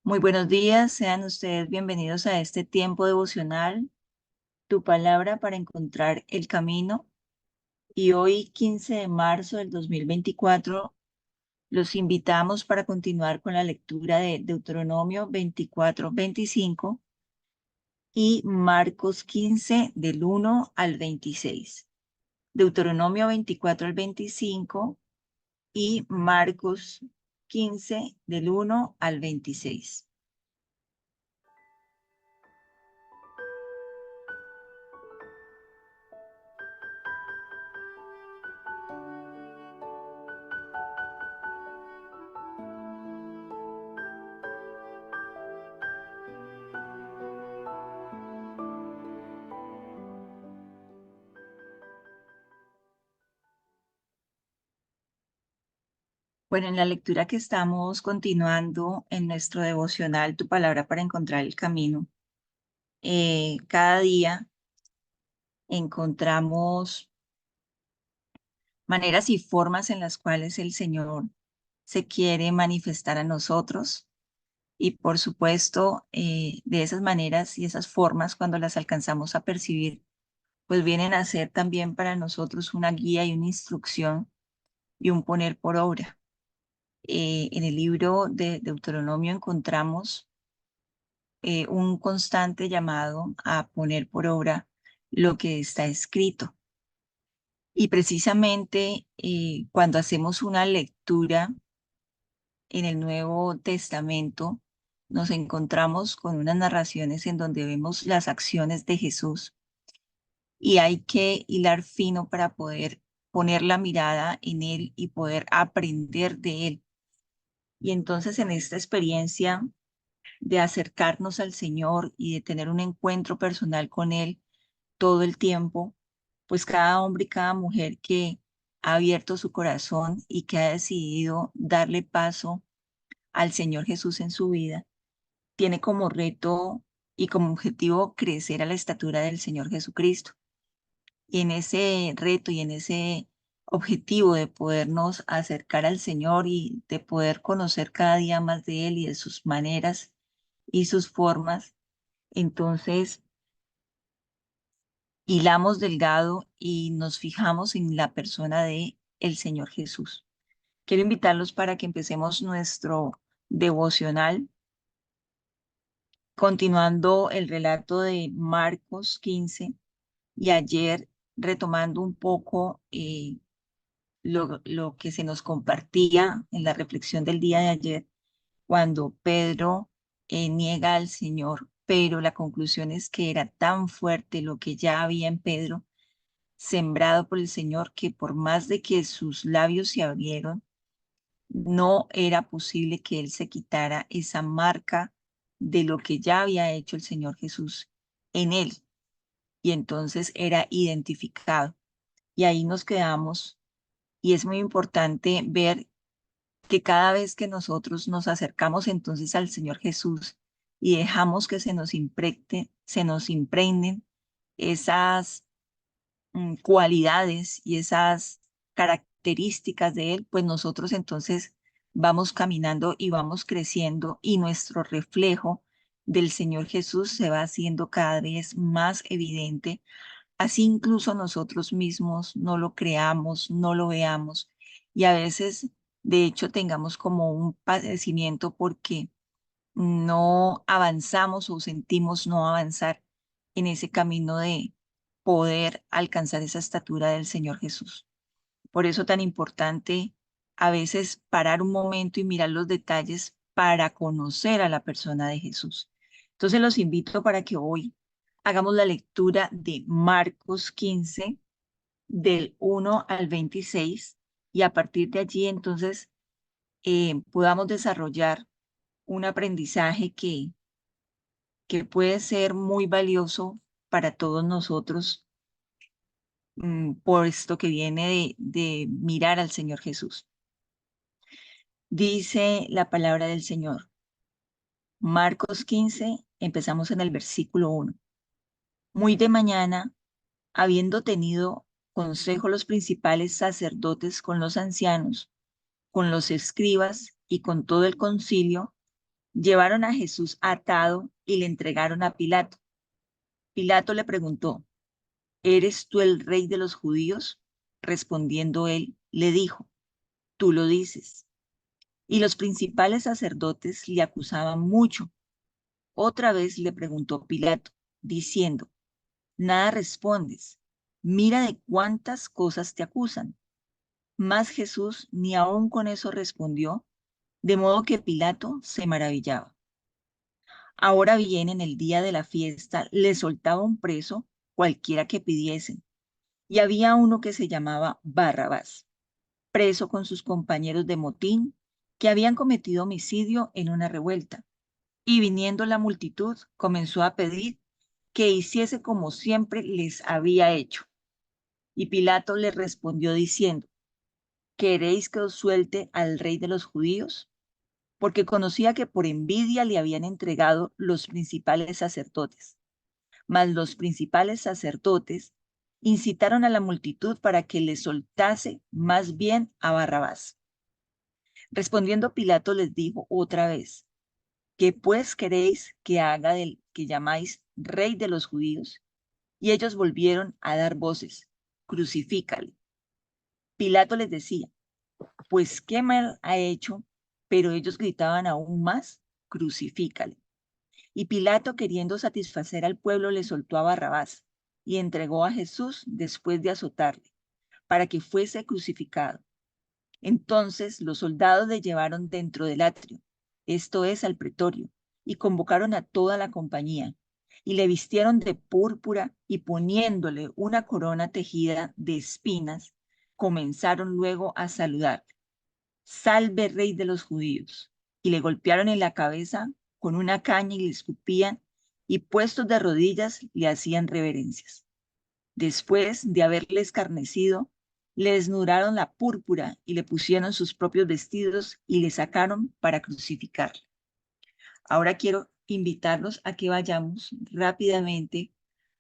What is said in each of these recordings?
Muy buenos días, sean ustedes bienvenidos a este tiempo devocional, tu palabra para encontrar el camino. Y hoy, 15 de marzo del 2024, los invitamos para continuar con la lectura de Deuteronomio 24-25 y Marcos 15 del 1 al 26. Deuteronomio 24 al 25 y Marcos 15 del 1 al 26. Bueno, en la lectura que estamos continuando en nuestro devocional, Tu palabra para encontrar el camino, cada día encontramos maneras y formas en las cuales el Señor se quiere manifestar a nosotros. Y por supuesto, de esas maneras y esas formas, cuando las alcanzamos a percibir, pues vienen a ser también para nosotros una guía y una instrucción y un poner por obra. En el libro de Deuteronomio encontramos un constante llamado a poner por obra lo que está escrito. Y precisamente cuando hacemos una lectura en el Nuevo Testamento, nos encontramos con unas narraciones en donde vemos las acciones de Jesús y hay que hilar fino para poder poner la mirada en Él y poder aprender de Él. Y entonces en esta experiencia de acercarnos al Señor y de tener un encuentro personal con Él todo el tiempo, pues cada hombre y cada mujer que ha abierto su corazón y que ha decidido darle paso al Señor Jesús en su vida, tiene como reto y como objetivo crecer a la estatura del Señor Jesucristo. Y en ese reto y en ese objetivo de podernos acercar al Señor y de poder conocer cada día más de Él y de sus maneras y sus formas, entonces hilamos delgado y nos fijamos en la persona de el Señor Jesús. Quiero invitarlos para que empecemos nuestro devocional continuando el relato de Marcos 15 y ayer retomando un poco lo que se nos compartía en la reflexión del día de ayer cuando Pedro niega al Señor, pero la conclusión es que era tan fuerte lo que ya había en Pedro, sembrado por el Señor, que por más de que sus labios se abrieron, no era posible que él se quitara esa marca de lo que ya había hecho el Señor Jesús en él. Y entonces era identificado. Y ahí nos quedamos. Y es muy importante ver que cada vez que nosotros nos acercamos entonces al Señor Jesús y dejamos que se nos impregnen esas cualidades y esas características de Él, pues nosotros entonces vamos caminando y vamos creciendo y nuestro reflejo del Señor Jesús se va haciendo cada vez más evidente. Así incluso nosotros mismos no lo creamos, no lo veamos y a veces, de hecho, tengamos como un padecimiento porque no avanzamos o sentimos no avanzar en ese camino de poder alcanzar esa estatura del Señor Jesús. Por eso tan importante a veces parar un momento y mirar los detalles para conocer a la persona de Jesús. Entonces los invito para que hoy hagamos la lectura de Marcos 15 del 1 al 26 y a partir de allí entonces podamos desarrollar un aprendizaje que puede ser muy valioso para todos nosotros, por esto que viene de mirar al Señor Jesús. Dice la palabra del Señor. Marcos 15, empezamos en el versículo 1. Muy de mañana, habiendo tenido consejo los principales sacerdotes con los ancianos, con los escribas y con todo el concilio, Llevaron a Jesús atado y le entregaron a Pilato. Pilato le preguntó, ¿eres tú el rey de los judíos? Respondiendo él, le dijo, tú lo dices. Y los principales sacerdotes le acusaban mucho. Otra vez le preguntó Pilato, diciendo, nada respondes. Mira de cuántas cosas te acusan. Mas Jesús ni aun con eso respondió, de modo que Pilato se maravillaba. Ahora bien, en el día de la fiesta, le soltaba un preso cualquiera que pidiesen. Y había uno que se llamaba Barrabás, preso con sus compañeros de motín, que habían cometido homicidio en una revuelta. Y viniendo la multitud, comenzó a pedir que hiciese como siempre les había hecho. Y Pilato le respondió diciendo, ¿queréis que os suelte al rey de los judíos? Porque conocía que por envidia le habían entregado los principales sacerdotes. Mas los principales sacerdotes incitaron a la multitud para que le soltase más bien a Barrabás. Respondiendo Pilato les dijo otra vez, ¿qué pues queréis que haga del que llamáis rey de los judíos? Y ellos volvieron a dar voces, crucifícale. Pilato les decía, pues qué mal ha hecho, pero ellos gritaban aún más, crucifícale. Y Pilato, queriendo satisfacer al pueblo, le soltó a Barrabás y entregó a Jesús después de azotarle, para que fuese crucificado. Entonces los soldados le llevaron dentro del atrio, esto es, al pretorio, y convocaron a toda la compañía, y le vistieron de púrpura y poniéndole una corona tejida de espinas, comenzaron luego a saludar. Salve, rey de los judíos. Y le golpearon en la cabeza con una caña y le escupían, y puestos de rodillas le hacían reverencias. Después de haberle escarnecido, le desnudaron la púrpura y le pusieron sus propios vestidos y le sacaron para crucificarle. Ahora quiero invitarlos a que vayamos rápidamente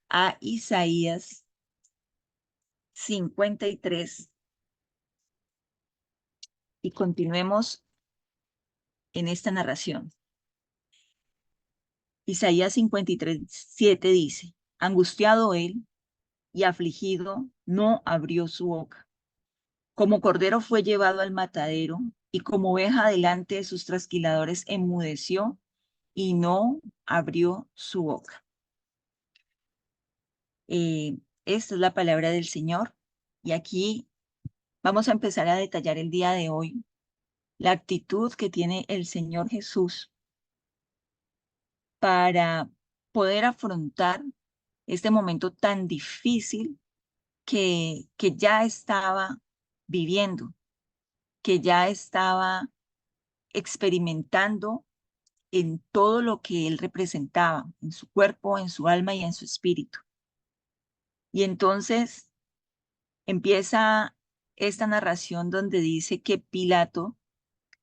a Isaías 53 y continuemos en esta narración. Isaías 53:7 dice, angustiado él y afligido, no abrió su boca. Como cordero fue llevado al matadero y como oveja delante de sus trasquiladores enmudeció y no abrió su boca. Esta es la palabra del Señor y aquí vamos a empezar a detallar el día de hoy la actitud que tiene el Señor Jesús para poder afrontar este momento tan difícil que ya estaba viviendo, que ya estaba experimentando en todo lo que él representaba, en su cuerpo, en su alma y en su espíritu. Y entonces empieza esta narración donde dice que Pilato,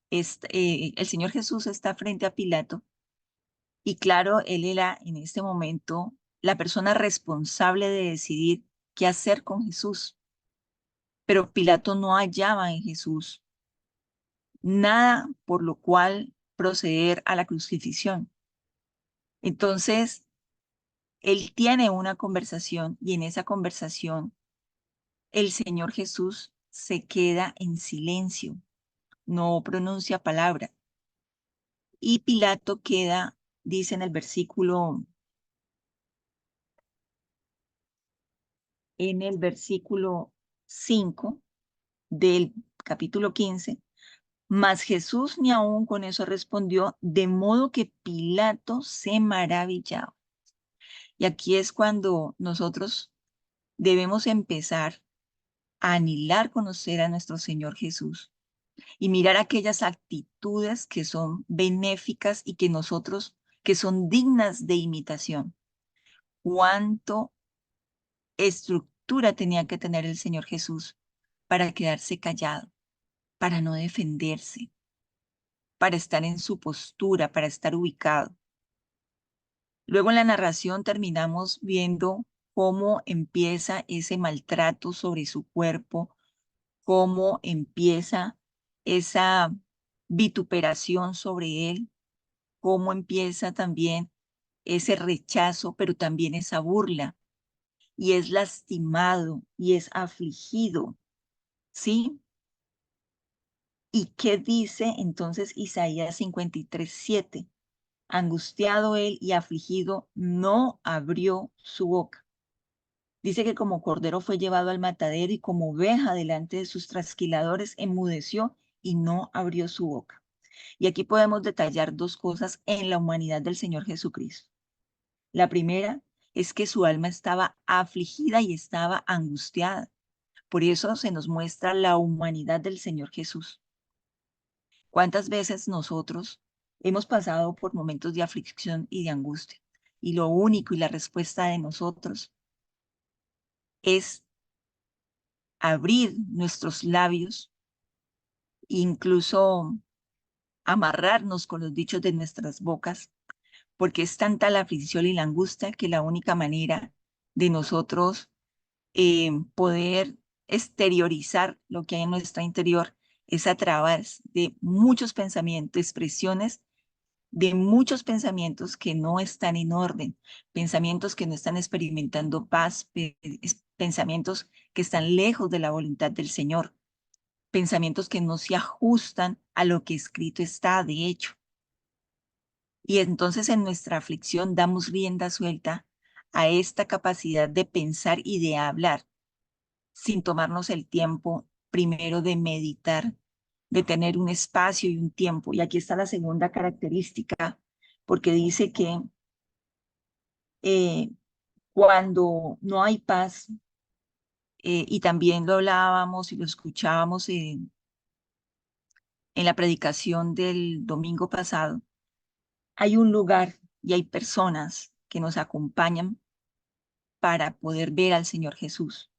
el Señor Jesús está frente a Pilato y claro, él era en este momento la persona responsable de decidir qué hacer con Jesús. Pero Pilato no hallaba en Jesús nada por lo cual proceder a la crucifixión. Entonces, él tiene una conversación y en esa conversación el Señor Jesús se queda en silencio, no pronuncia palabra. Y Pilato queda, dice en el versículo 5 del capítulo 15, mas Jesús ni aún con eso respondió, de modo que Pilato se maravillaba. Y aquí es cuando nosotros debemos empezar a anhelar conocer a nuestro Señor Jesús y mirar aquellas actitudes que son benéficas y que nosotros, que son dignas de imitación. Cuánto estructura tenía que tener el Señor Jesús para quedarse callado, para no defenderse, para estar en su postura, para estar ubicado. Luego en la narración terminamos viendo cómo empieza ese maltrato sobre su cuerpo, cómo empieza esa vituperación sobre él, cómo empieza también ese rechazo, pero también esa burla, y es lastimado y es afligido, ¿sí? ¿Y qué dice entonces Isaías 53:7? Angustiado él y afligido, no abrió su boca. Dice que como cordero fue llevado al matadero y como oveja delante de sus trasquiladores enmudeció y no abrió su boca. Y aquí podemos detallar dos cosas en la humanidad del Señor Jesucristo. La primera es que su alma estaba afligida y estaba angustiada. Por eso se nos muestra la humanidad del Señor Jesús. ¿Cuántas veces nosotros hemos pasado por momentos de aflicción y de angustia? Y lo único y la respuesta de nosotros es abrir nuestros labios, incluso amarrarnos con los dichos de nuestras bocas, porque es tanta la aflicción y la angustia que la única manera de nosotros poder exteriorizar lo que hay en nuestro interior es a través de muchos pensamientos, expresiones de muchos pensamientos que no están en orden, pensamientos que no están experimentando paz, pensamientos que están lejos de la voluntad del Señor, pensamientos que no se ajustan a lo que escrito está, de hecho. Y entonces en nuestra aflicción damos rienda suelta a esta capacidad de pensar y de hablar sin tomarnos el tiempo primero de meditar, de tener un espacio y un tiempo. Y aquí está la segunda característica, porque dice que eh, cuando no hay paz, y también lo hablábamos y lo escuchábamos en la predicación del domingo pasado, hay un lugar y hay personas que nos acompañan para poder ver al Señor Jesús.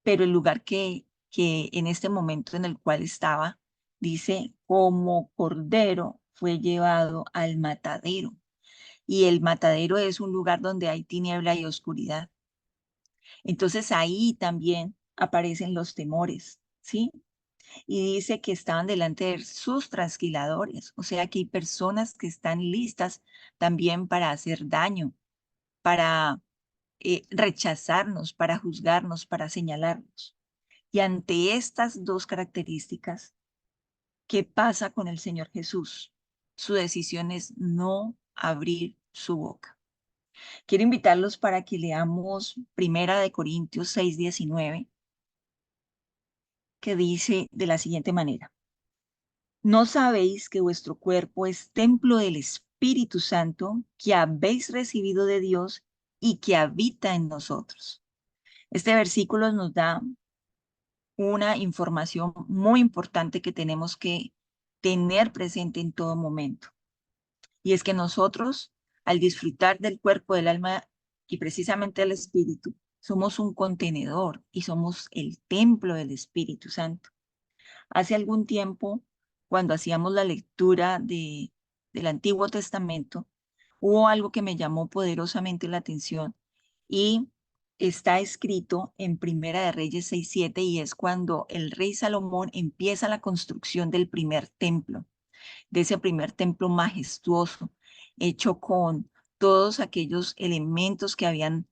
Pero el lugar que en este momento en el cual estaba, dice, como cordero fue llevado al matadero. Y el matadero es un lugar donde hay tiniebla y oscuridad. Entonces ahí también aparecen los temores, ¿sí? Y dice que estaban delante de sus trasquiladores, o sea que hay personas que están listas también para hacer daño, para rechazarnos, para juzgarnos, para señalarnos. Y ante estas dos características, ¿qué pasa con el Señor Jesús? Su decisión es no abrir su boca. Quiero invitarlos para que leamos Primera de Corintios 6:19, que dice de la siguiente manera: ¿No sabéis que vuestro cuerpo es templo del Espíritu Santo que habéis recibido de Dios y que habita en nosotros? Este versículo nos da una información muy importante que tenemos que tener presente en todo momento. Y es que nosotros, al disfrutar del cuerpo, del alma y precisamente del espíritu, somos un contenedor y somos el templo del Espíritu Santo. Hace algún tiempo, cuando hacíamos la lectura del Antiguo Testamento, hubo algo que me llamó poderosamente la atención y está escrito en Primera de Reyes 6:7, y es cuando el rey Salomón empieza la construcción del primer templo, de ese primer templo majestuoso, hecho con todos aquellos elementos que habían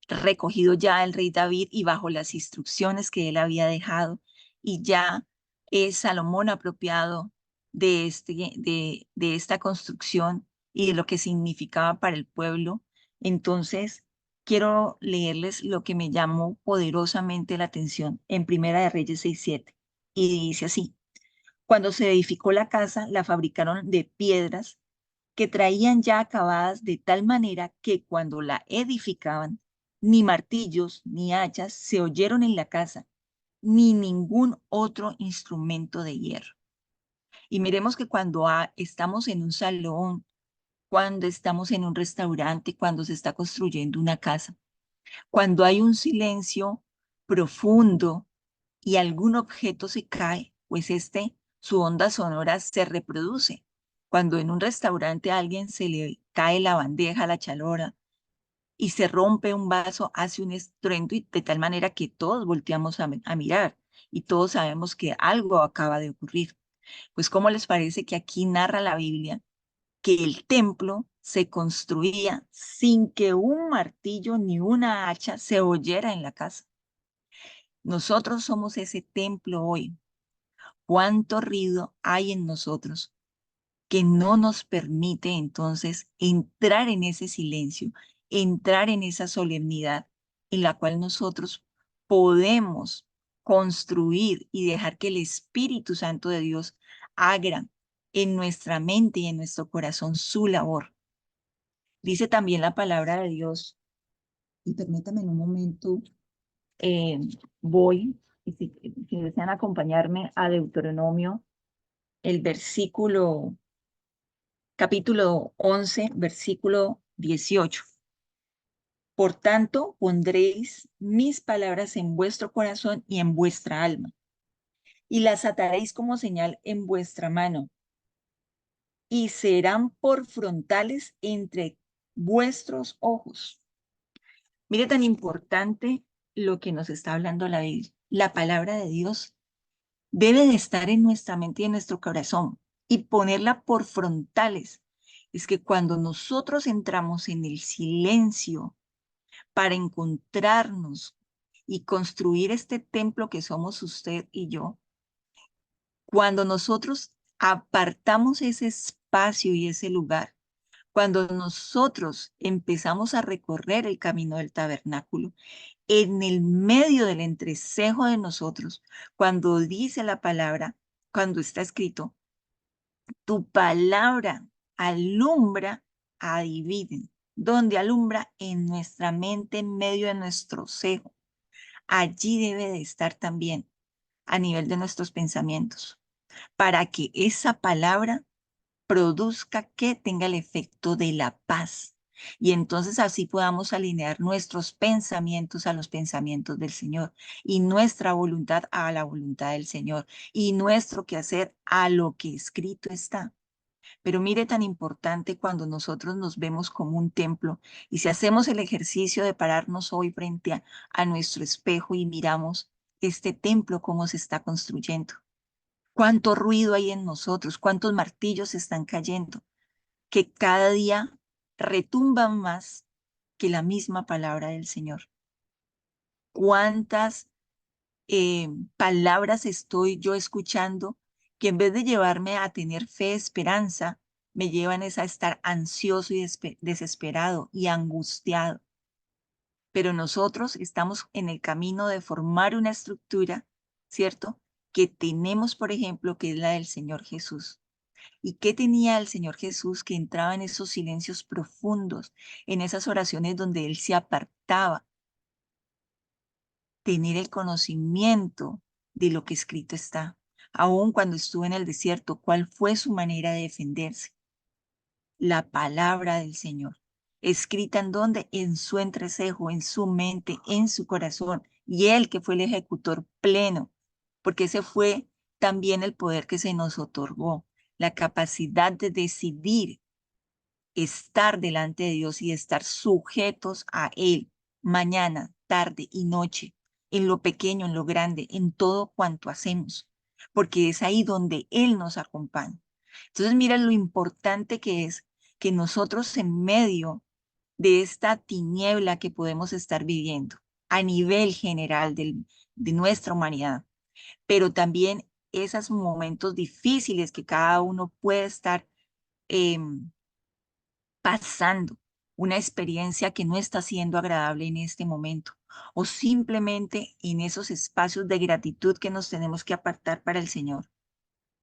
recogido ya el rey David y bajo las instrucciones que él había dejado, y ya es Salomón apropiado de esta construcción y de lo que significaba para el pueblo. Entonces, quiero leerles lo que me llamó poderosamente la atención en Primera de Reyes 6:7, y dice así: cuando se edificó la casa, la fabricaron de piedras que traían ya acabadas de tal manera que cuando la edificaban, ni martillos ni hachas se oyeron en la casa, ni ningún otro instrumento de hierro. Y miremos que cuando estamos en un salón, cuando estamos en un restaurante, cuando se está construyendo una casa, cuando hay un silencio profundo y algún objeto se cae, pues su onda sonora se reproduce. Cuando en un restaurante a alguien se le cae la bandeja, la chalora, y se rompe un vaso, hace un estruendo y de tal manera que todos volteamos a mirar y todos sabemos que algo acaba de ocurrir. Pues, ¿cómo les parece que aquí narra la Biblia que el templo se construía sin que un martillo ni una hacha se oyera en la casa. Nosotros somos ese templo hoy. ¿Cuánto ruido hay en nosotros que no nos permite entonces entrar en ese silencio, entrar en esa solemnidad en la cual nosotros podemos construir y dejar que el Espíritu Santo de Dios haga en nuestra mente y en nuestro corazón su labor? Dice también la palabra de Dios, y permítame en un momento, eh, voy, y si desean acompañarme a Deuteronomio, el capítulo 11, versículo 18. Por tanto, pondréis mis palabras en vuestro corazón y en vuestra alma, y las ataréis como señal en vuestra mano, y serán por frontales entre vuestros ojos. Mire tan importante lo que nos está hablando la Biblia. La palabra de Dios debe de estar en nuestra mente y en nuestro corazón y ponerla por frontales. Es que cuando nosotros entramos en el silencio para encontrarnos y construir este templo que somos usted y yo, cuando nosotros apartamos ese espacio y ese lugar, cuando nosotros empezamos a recorrer el camino del tabernáculo, en el medio del entrecejo de nosotros, cuando dice la palabra, cuando está escrito, tu palabra alumbra a dividen, donde alumbra en nuestra mente, en medio de nuestro cejo. Allí debe de estar también a nivel de nuestros pensamientos, para que esa palabra produzca que tenga el efecto de la paz. Y entonces así podamos alinear nuestros pensamientos a los pensamientos del Señor y nuestra voluntad a la voluntad del Señor y nuestro quehacer a lo que escrito está. Pero mire tan importante cuando nosotros nos vemos como un templo y si hacemos el ejercicio de pararnos hoy frente a nuestro espejo y miramos este templo cómo se está construyendo. Cuánto ruido hay en nosotros, cuántos martillos están cayendo, que cada día retumban más que la misma palabra del Señor. Cuántas palabras estoy yo escuchando que en vez de llevarme a tener fe, esperanza, me llevan es a estar ansioso y desesperado y angustiado. Pero nosotros estamos en el camino de formar una estructura, ¿cierto? Que tenemos, por ejemplo, que es la del Señor Jesús. ¿Y qué tenía el Señor Jesús que entraba en esos silencios profundos, en esas oraciones donde Él se apartaba? Tener el conocimiento de lo que escrito está. Aun cuando estuvo en el desierto, ¿cuál fue su manera de defenderse? La palabra del Señor, escrita en donde, en su entrecejo, en su mente, en su corazón, y Él que fue el ejecutor pleno, porque ese fue también el poder que se nos otorgó, la capacidad de decidir estar delante de Dios y estar sujetos a Él mañana, tarde y noche, en lo pequeño, en lo grande, en todo cuanto hacemos, porque es ahí donde Él nos acompaña. Entonces, mira lo importante que es que nosotros en medio de esta tiniebla que podemos estar viviendo a nivel general de nuestra humanidad, pero también esos momentos difíciles que cada uno puede estar eh, pasando una experiencia que no está siendo agradable en este momento, o simplemente en esos espacios de gratitud que nos tenemos que apartar para el Señor.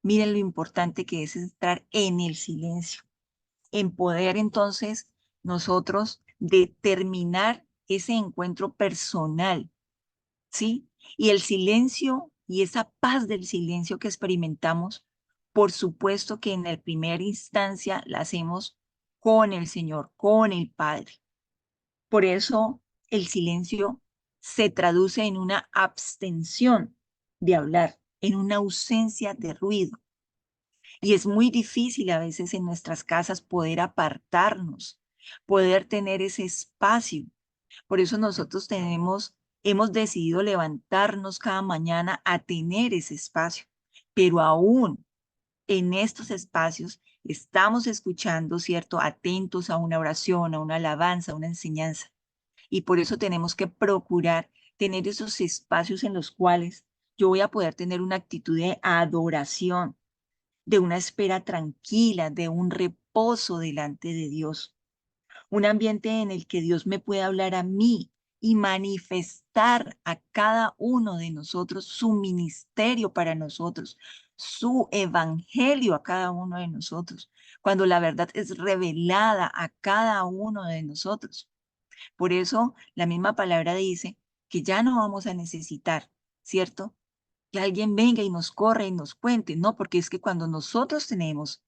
Miren lo importante que es estar en el silencio, en poder entonces nosotros determinar ese encuentro personal, ¿sí? Y el silencio y esa paz del silencio que experimentamos, por supuesto que en la primera instancia la hacemos con el Señor, con el Padre. Por eso el silencio se traduce en una abstención de hablar, en una ausencia de ruido. Y es muy difícil a veces en nuestras casas poder apartarnos, poder tener ese espacio. Por eso nosotros hemos decidido levantarnos cada mañana a tener ese espacio. Pero aún en estos espacios estamos escuchando, ¿cierto? Atentos a una oración, a una alabanza, a una enseñanza. Y por eso tenemos que procurar tener esos espacios en los cuales yo voy a poder tener una actitud de adoración, de una espera tranquila, de un reposo delante de Dios. Un ambiente en el que Dios me pueda hablar a mí y manifestar a cada uno de nosotros su ministerio para nosotros, su evangelio a cada uno de nosotros, cuando la verdad es revelada a cada uno de nosotros. Por eso la misma palabra dice que ya no vamos a necesitar, ¿cierto? Que alguien venga y nos corra y nos cuente, no, porque es que cuando nosotros tenemos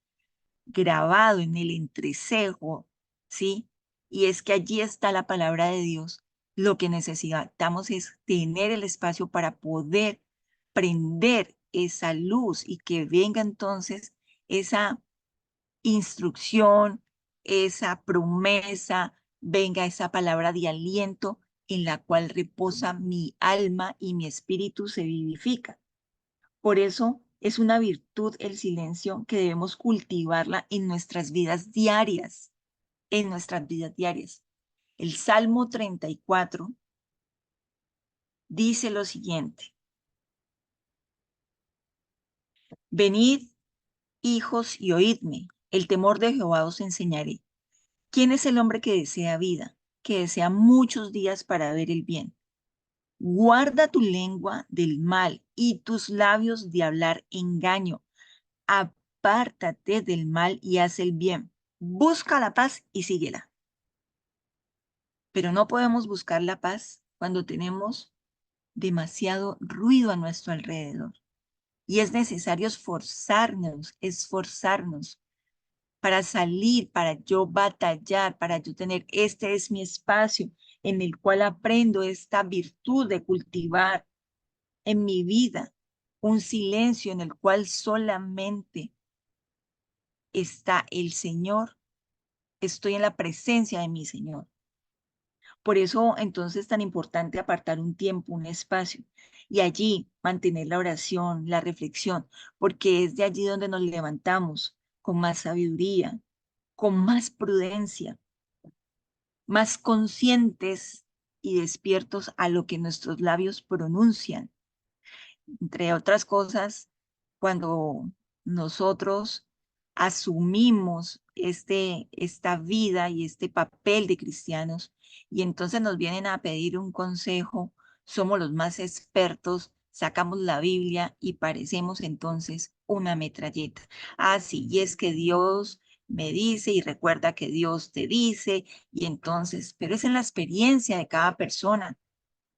grabado en el entrecejo, ¿sí? Y es que allí está la palabra de Dios. Lo que necesitamos es tener el espacio para poder prender esa luz y que venga entonces esa instrucción, esa promesa, venga esa palabra de aliento en la cual reposa mi alma y mi espíritu se vivifica. Por eso es una virtud el silencio que debemos cultivarla en nuestras vidas diarias, en nuestras vidas diarias. El Salmo 34 dice lo siguiente: venid, hijos, y oídme, el temor de Jehová os enseñaré. ¿Quién es el hombre que desea vida, que desea muchos días para ver el bien? Guarda tu lengua del mal y tus labios de hablar engaño. Apártate del mal y haz el bien. Busca la paz y síguela. Pero no podemos buscar la paz cuando tenemos demasiado ruido a nuestro alrededor. Y es necesario esforzarnos para salir, para yo batallar, para yo tener, este es mi espacio en el cual aprendo esta virtud de cultivar en mi vida un silencio en el cual solamente está el Señor, estoy en la presencia de mi Señor. Por eso entonces es tan importante apartar un tiempo, un espacio y allí mantener la oración, la reflexión, porque es de allí donde nos levantamos con más sabiduría, con más prudencia, más conscientes y despiertos a lo que nuestros labios pronuncian. Entre otras cosas, cuando nosotros asumimos esta vida y este papel de cristianos y entonces nos vienen a pedir un consejo, somos los más expertos, sacamos la Biblia y parecemos entonces una metralleta. Ah, sí, y es que Dios me dice y recuerda que Dios te dice y entonces, pero es en la experiencia de cada persona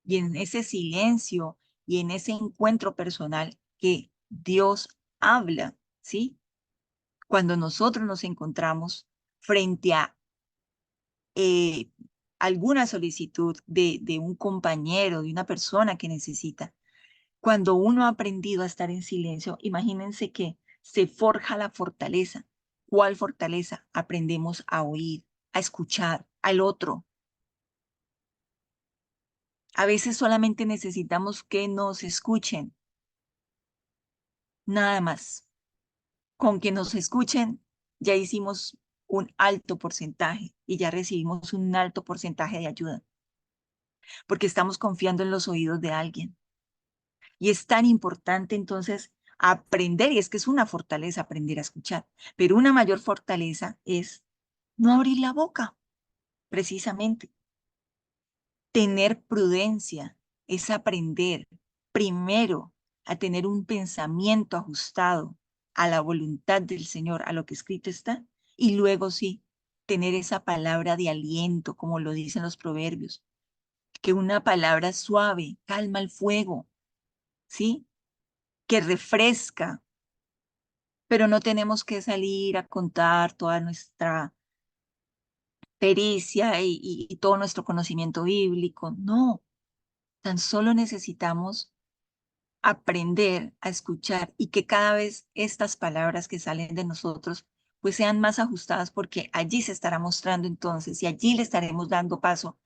y en ese silencio y en ese encuentro personal que Dios habla, ¿sí? Cuando nosotros nos encontramos frente a eh, alguna solicitud de un compañero, de una persona que necesita, cuando uno ha aprendido a estar en silencio, imagínense que se forja la fortaleza. ¿Cuál fortaleza? Aprendemos a oír, a escuchar al otro. A veces solamente necesitamos que nos escuchen, nada más. Con que nos escuchen, ya hicimos un alto porcentaje y ya recibimos un alto porcentaje de ayuda, porque estamos confiando en los oídos de alguien. Y es tan importante entonces aprender, y es que es una fortaleza aprender a escuchar, pero una mayor fortaleza es no abrir la boca, precisamente. Tener prudencia es aprender primero a tener un pensamiento ajustado a la voluntad del Señor, a lo que escrito está, y luego sí, tener esa palabra de aliento, como lo dicen los proverbios, que una palabra suave calma el fuego, ¿sí? Que refresca, pero no tenemos que salir a contar toda nuestra pericia y todo nuestro conocimiento bíblico, no, tan solo necesitamos aprender a escuchar y que cada vez estas palabras que salen de nosotros pues sean más ajustadas porque allí se estará mostrando entonces y allí le estaremos dando paso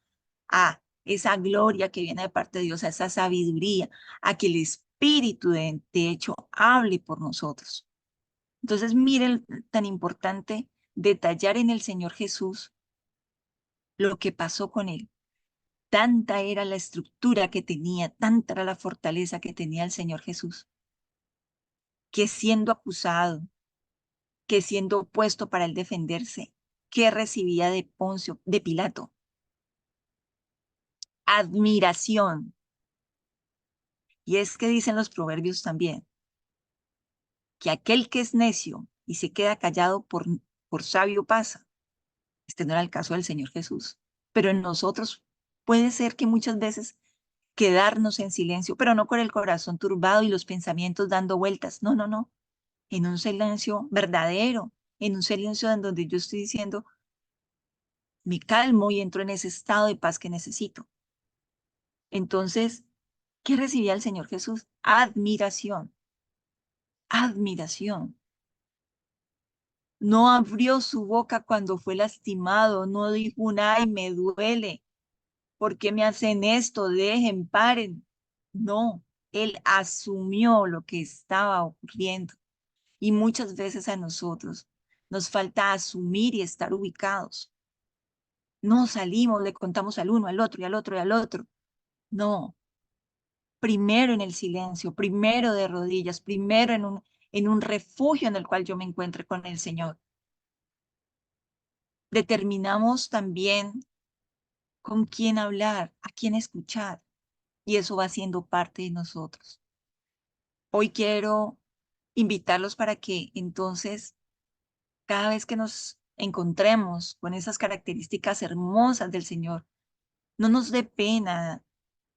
a esa gloria que viene de parte de Dios, a esa sabiduría, a que el Espíritu de hecho hable por nosotros. Entonces, miren tan importante detallar en el Señor Jesús lo que pasó con él. Tanta era la estructura que tenía, tanta era la fortaleza que tenía el Señor Jesús, que siendo acusado, que siendo puesto para él defenderse, que recibía de Poncio, de Pilato, admiración. Y es que dicen los proverbios también, que aquel que es necio y se queda callado por sabio pasa. Este no era el caso del Señor Jesús. Pero en nosotros puede ser que muchas veces quedarnos en silencio, pero no con el corazón turbado y los pensamientos dando vueltas. No, no, no. En un silencio verdadero, en un silencio en donde yo estoy diciendo, me calmo y entro en ese estado de paz que necesito. Entonces, ¿qué recibía el Señor Jesús? Admiración, admiración. No abrió su boca cuando fue lastimado, no dijo un ay, me duele, ¿por qué me hacen esto? Dejen, paren. No, él asumió lo que estaba ocurriendo. Y muchas veces a nosotros nos falta asumir y estar ubicados. No salimos, le contamos al uno, al otro y al otro y al otro. No, primero en el silencio, primero de rodillas, primero en un refugio en el cual yo me encuentre con el Señor. Determinamos también con quién hablar, a quién escuchar, y eso va siendo parte de nosotros. Hoy quiero invitarlos para que entonces, cada vez que nos encontremos con esas características hermosas del Señor, no nos dé pena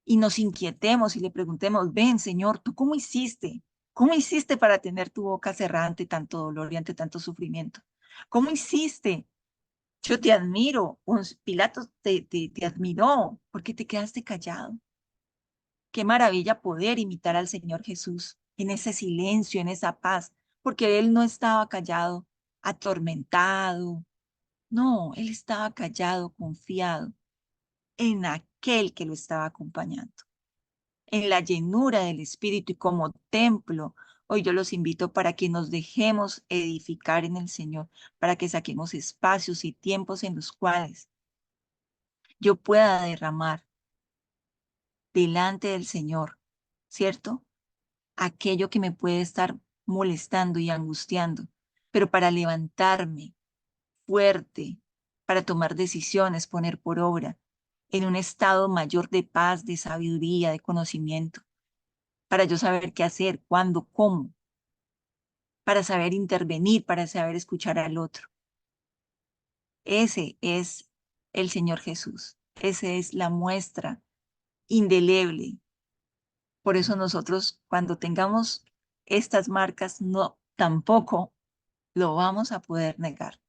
y nos inquietemos y le preguntemos, ven, Señor, ¿tú cómo hiciste? ¿Cómo hiciste para tener tu boca cerrada ante tanto dolor y ante tanto sufrimiento? ¿Cómo hiciste? Yo te admiro. Pilato te admiró. ¿Por qué te quedaste callado? Qué maravilla poder imitar al Señor Jesús en ese silencio, en esa paz, porque Él no estaba callado, atormentado. No, Él estaba callado, confiado en aquel que lo estaba acompañando, en la llenura del Espíritu y como templo. Hoy yo los invito para que nos dejemos edificar en el Señor, para que saquemos espacios y tiempos en los cuales yo pueda derramar delante del Señor, ¿cierto? Aquello que me puede estar molestando y angustiando, pero para levantarme fuerte, para tomar decisiones, poner por obra, en un estado mayor de paz, de sabiduría, de conocimiento, para yo saber qué hacer, cuándo, cómo, para saber intervenir, para saber escuchar al otro. Ese es el Señor Jesús. Esa es la muestra indeleble. Por eso nosotros, cuando tengamos estas marcas, no tampoco lo vamos a poder negar,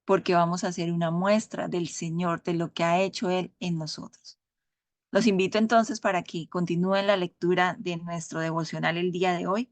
porque vamos a hacer una muestra del Señor, de lo que ha hecho Él en nosotros. Los invito entonces para que continúen la lectura de nuestro devocional el día de hoy